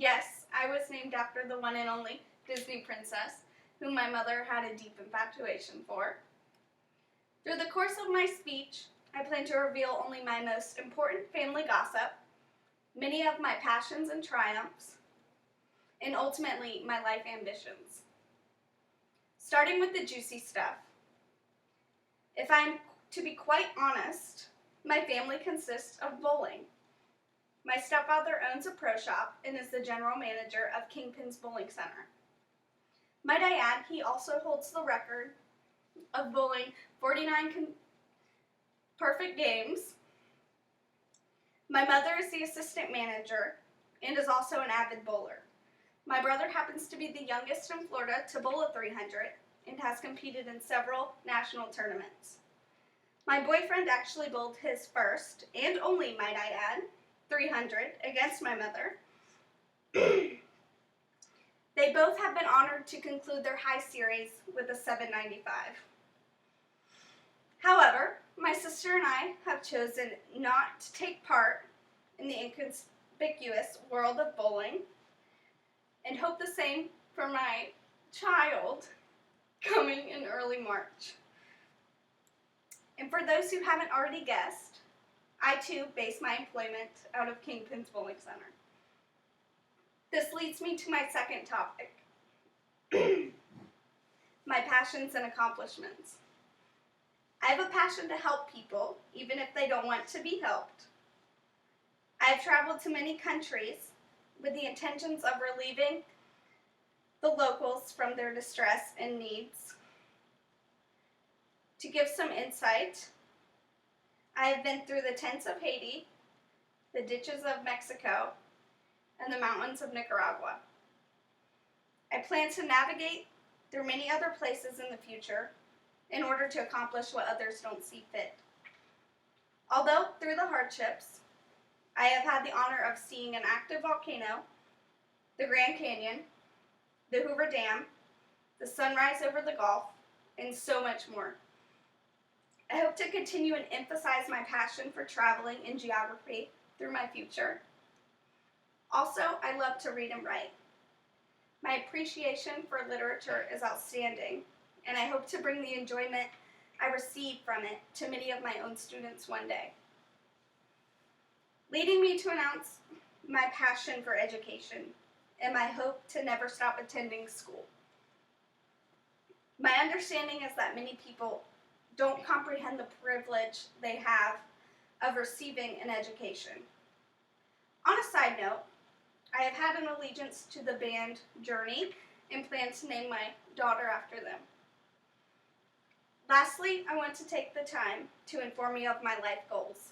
Yes, I was named after the one and only Disney princess, whom my mother had a deep infatuation for. Through the course of my speech, I plan to reveal only my most important family gossip, many of my passions and triumphs, and ultimately my life ambitions. Starting with the juicy stuff. If I'm to be quite honest, my family consists of bowling. My stepfather owns a pro shop and is the general manager of Kingpin's Bowling Center. Might I add, he also holds the record of bowling 49 perfect games. My mother is the assistant manager and is also an avid bowler. My brother happens to be the youngest in Florida to bowl a 300 and has competed in several national tournaments. My boyfriend actually bowled his first, and only, might I add, 300 against my mother. They both have been honored to conclude their high series with a 795. However, my sister and I have chosen not to take part in the inconspicuous world of bowling and hope the same for my child coming in early March. And for those who haven't already guessed, I too base my employment out of Kingpin's Bowling Center. This leads me to my second topic, my passions and accomplishments. I have a passion to help people, even if they don't want to be helped. I have traveled to many countries with the intentions of relieving the locals from their distress and needs. To give some insight, I have been through the tents of Haiti, the ditches of Mexico, and the mountains of Nicaragua. I plan to navigate through many other places in the future in order to accomplish what others don't see fit. Although through the hardships, I have had the honor of seeing an active volcano, the Grand Canyon, the Hoover Dam, the sunrise over the Gulf, and so much more. I hope to continue and emphasize my passion for traveling and geography through my future. Also, I love to read and write. My appreciation for literature is outstanding, and I hope to bring the enjoyment I receive from it to many of my own students one day. Leading me to announce my passion for education and my hope to never stop attending school. My understanding is that many people don't comprehend the privilege they have of receiving an education. On a side note, I have had an allegiance to the band Journey and plan to name my daughter after them. Lastly, I want to take the time to inform you of my life goals.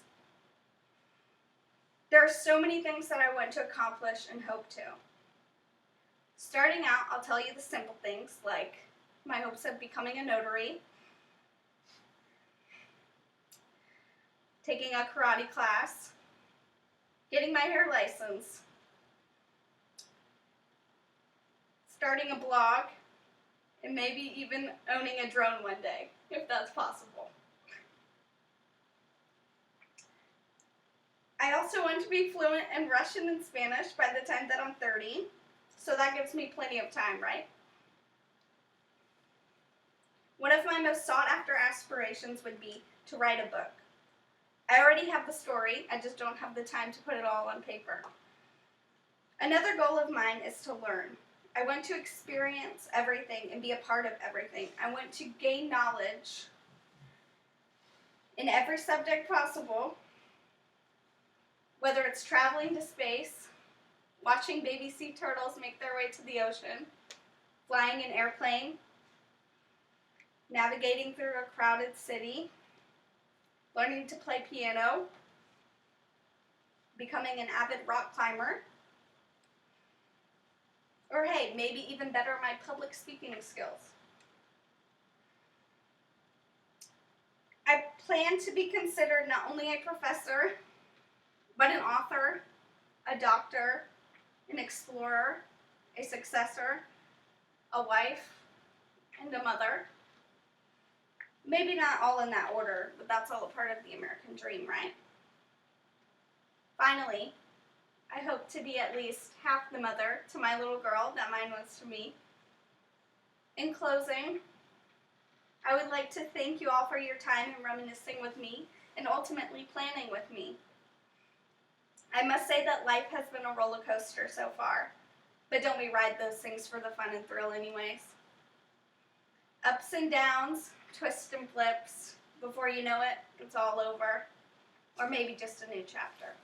There are so many things that I want to accomplish and hope to. Starting out, I'll tell you the simple things like my hopes of becoming a notary, taking a karate class, getting my hair license, starting a blog, and maybe even owning a drone one day, if that's possible. I also want to be fluent in Russian and Spanish by the time that I'm 30, so that gives me plenty of time, right? One of my most sought after aspirations would be to write a book. I already have the story, I just don't have the time to put it all on paper. Another goal of mine is to learn. I want to experience everything and be a part of everything. I want to gain knowledge in every subject possible, whether it's traveling to space, watching baby sea turtles make their way to the ocean, flying an airplane, navigating through a crowded city, learning to play piano, becoming an avid rock climber, or hey, maybe even better, my public speaking skills. I plan to be considered not only a professor, but an author, a doctor, an explorer, a successor, a wife, and a mother. Maybe not all in that order, but that's all a part of the American dream, right? Finally, I hope to be at least half the mother to my little girl that mine was to me. In closing, I would like to thank you all for your time in reminiscing with me and ultimately planning with me. I must say that life has been a roller coaster so far, but don't we ride those things for the fun and thrill anyways? Ups and downs, twists and flips, before you know it, it's all over, or maybe just a new chapter.